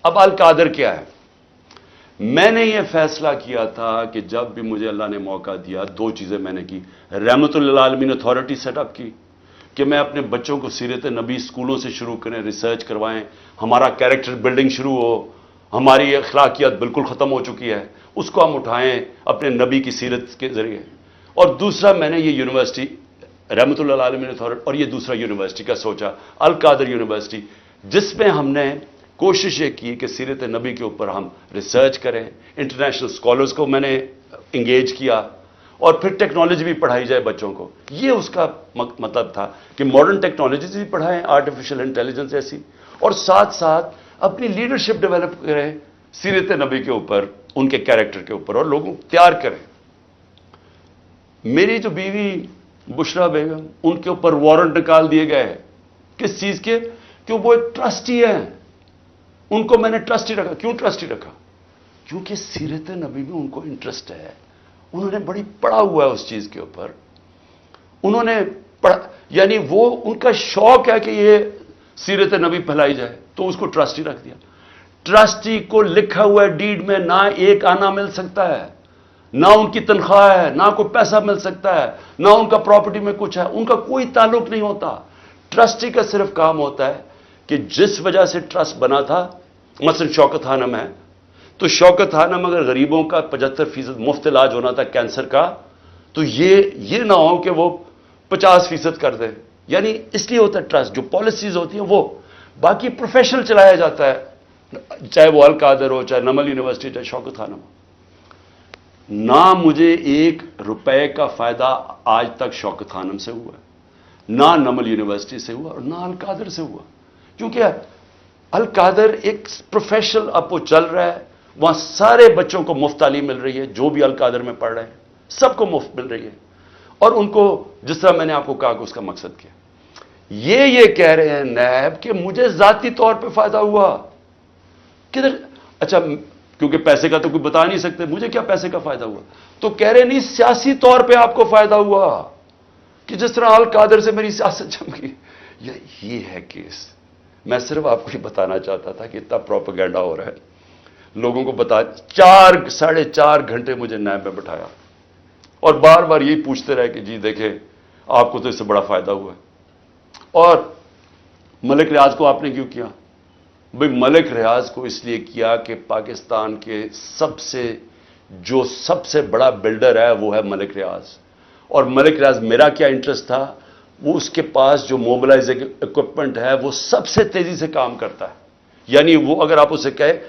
اب القادر کیا ہے؟ میں نے یہ فیصلہ کیا تھا کہ جب بھی مجھے اللہ نے موقع دیا، دو چیزیں میں نے کی۔ رحمت للعالمین اتھارٹی سیٹ اپ کی کہ میں اپنے بچوں کو سیرت نبی اسکولوں سے شروع کریں، ریسرچ کروائیں، ہمارا کیریکٹر بلڈنگ شروع ہو۔ ہماری اخلاقیات بالکل ختم ہو چکی ہے، اس کو ہم اٹھائیں اپنے نبی کی سیرت کے ذریعے۔ اور دوسرا میں نے یہ یونیورسٹی رحمت للعالمین اتھارٹی، اور یہ دوسرا یونیورسٹی کا سوچا، القادر یونیورسٹی، جس میں ہم نے کوشش یہ کی کہ سیرت نبی کے اوپر ہم ریسرچ کریں، انٹرنیشنل اسکالرز کو میں نے انگیج کیا، اور پھر ٹیکنالوجی بھی پڑھائی جائے بچوں کو۔ یہ اس کا مطلب تھا کہ ماڈرن ٹیکنالوجیز بھی پڑھائیں، آرٹیفیشل انٹیلیجنس ایسی، اور ساتھ ساتھ اپنی لیڈرشپ ڈیولپ کریں سیرت نبی کے اوپر، ان کے کیریکٹر کے اوپر، اور لوگوں کو تیار کریں۔ میری جو بیوی بشرا بیگم، ان کے اوپر وارنٹ نکال دیے گئے، کس چیز کے؟ کہ وہ ایک ٹرسٹی ہیں، ان کو میں نے ٹرسٹی رکھا۔ کیوں ٹرسٹی رکھا؟ کیونکہ سیرت نبی میں ان کو انٹرسٹ ہے، انہوں نے بڑی پڑھا ہوا ہے اس چیز کے اوپر، انہوں نے پڑھا، یعنی وہ ان کا شوق ہے کہ یہ سیرت نبی پھیلائی جائے، تو اس کو ٹرسٹی رکھ دیا۔ ٹرسٹی کو لکھا ہوا ہے ڈیڈ میں، نہ ایک آنا مل سکتا ہے، نہ ان کی تنخواہ ہے، نہ کوئی پیسہ مل سکتا ہے، نہ ان کا پراپرٹی میں کچھ ہے، ان کا کوئی تعلق نہیں ہوتا۔ ٹرسٹی کا صرف کام ہوتا ہے کہ جس وجہ سے ٹرسٹ بنا تھا، مثلا شوکت خانم ہے، تو شوکت خانم اگر غریبوں کا 75% مفت علاج ہونا تھا کینسر کا، تو یہ نہ ہو کہ وہ 50% کر دیں، یعنی اس لیے ہوتا ہے ٹرسٹ، جو پالیسیز ہوتی ہیں وہ۔ باقی پروفیشنل چلایا جاتا ہے، چاہے وہ القادر ہو، چاہے نمل یونیورسٹی، چاہے شوکت خانم ہو۔ نہ مجھے 1 روپے کا فائدہ آج تک شوکت خانم سے ہوا ہے، نہ نمل یونیورسٹی سے ہوا، اور نہ القادر سے ہوا، کیونکہ القادر ایک پروفیشنل اب وہ چل رہا ہے، وہاں سارے بچوں کو مفت تعلیم مل رہی ہے، جو بھی القادر میں پڑھ رہے ہیں سب کو مفت مل رہی ہے، اور ان کو جس طرح میں نے آپ کو کہا کہ اس کا مقصد کیا۔ یہ کہہ رہے ہیں نیب کہ مجھے ذاتی طور پہ فائدہ ہوا، کدھر؟ اچھا، کیونکہ پیسے کا تو کوئی بتا نہیں سکتے، مجھے کیا پیسے کا فائدہ ہوا؟ تو کہہ رہے نہیں، سیاسی طور پہ آپ کو فائدہ ہوا، کہ جس طرح القادر سے میری سیاست چمکی۔ یہ ہے کیس۔ میں صرف آپ کو یہ بتانا چاہتا تھا کہ اتنا پروپیگنڈا ہو رہا ہے، لوگوں کو بتا۔ 4.5 گھنٹے مجھے نیب میں بٹھایا، اور بار بار یہی پوچھتے رہے کہ جی دیکھیں آپ کو تو اس سے بڑا فائدہ ہوا ہے۔ اور ملک ریاض کو آپ نے کیوں کیا؟ بھئی ملک ریاض کو اس لیے کیا کہ پاکستان کے سب سے بڑا بلڈر ہے وہ ہے ملک ریاض، اور ملک ریاض میرا کیا انٹرسٹ تھا، وہ اس کے پاس جو موبلائزنگ اکوپمنٹ ہے وہ سب سے تیزی سے کام کرتا ہے، یعنی وہ اگر آپ اسے کہے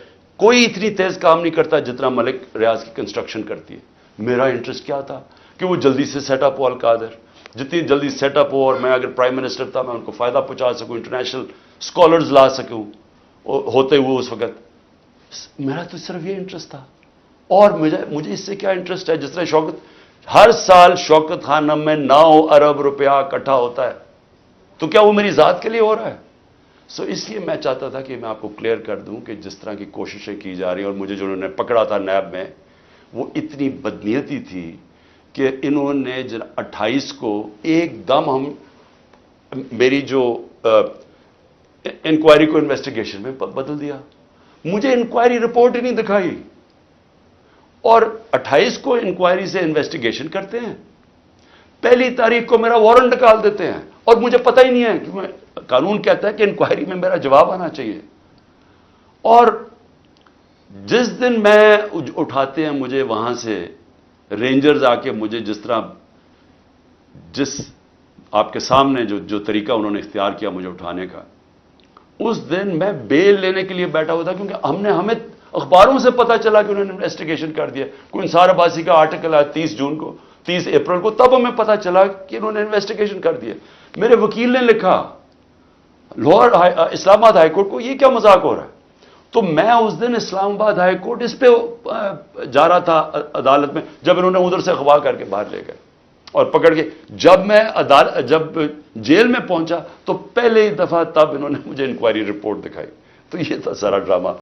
کوئی اتنی تیز کام نہیں کرتا جتنا ملک ریاض کی کنسٹرکشن کرتی ہے۔ میرا انٹرسٹ کیا تھا کہ وہ جلدی سے سیٹ اپ ہو، القادر جتنی جلدی سیٹ اپ ہو، اور میں اگر پرائم منسٹر تھا میں ان کو فائدہ پہنچا سکوں، انٹرنیشنل اسکالرز لا سکوں ہوتے ہوئے اس وقت۔ میرا تو صرف یہ انٹرسٹ تھا، اور مجھے اس سے کیا انٹرسٹ ہے؟ جس طرح ہر سال شوکت خانم میں 9 ارب روپیہ اکٹھا ہوتا ہے، تو کیا وہ میری ذات کے لیے ہو رہا ہے؟ اس لیے میں چاہتا تھا کہ میں آپ کو کلیئر کر دوں کہ جس طرح کی کوششیں کی جا رہی ہیں، اور مجھے جو انہوں نے پکڑا تھا نیب میں، وہ اتنی بدنیتی تھی کہ انہوں نے 28 کو ایک دم میری جو انکوائری کو انویسٹیگیشن میں بدل دیا، مجھے انکوائری رپورٹ ہی نہیں دکھائی، اور 28 کو انکوائری سے انویسٹیگیشن کرتے ہیں، 1 تاریخ کو میرا وارنٹ نکال دیتے ہیں، اور مجھے پتہ ہی نہیں ہے کہ قانون کہتا ہے کہ انکوائری میں میرا جواب آنا چاہیے۔ اور جس دن میں اٹھاتے ہیں مجھے وہاں سے رینجرز آ کے، مجھے جس آپ کے سامنے جو طریقہ انہوں نے اختیار کیا مجھے اٹھانے کا، اس دن میں بیل لینے کے لیے بیٹھا ہوا تھا، کیونکہ ہمیں اخباروں سے پتا چلا کہ انہوں نے انویسٹیگیشن کر دیا، کوئی انصار عباسی کا آرٹیکل آیا 30 اپریل کو، تب ہمیں پتا چلا کہ انہوں نے انویسٹیگیشن کر دیا۔ میرے وکیل نے لکھا لاہور اسلام آباد ہائی کورٹ کو، یہ کیا مذاق ہو رہا ہے؟ تو میں اس دن اسلام آباد ہائی کورٹ اس پہ جا رہا تھا عدالت میں، جب انہوں نے ادھر سے اغوا کر کے باہر لے گئے اور پکڑ کے، جب میں جب جیل میں پہنچا تو پہلے ہی دفعہ تب انہوں نے مجھے انکوائری رپورٹ دکھائی۔ تو یہ تھا سارا ڈرامہ۔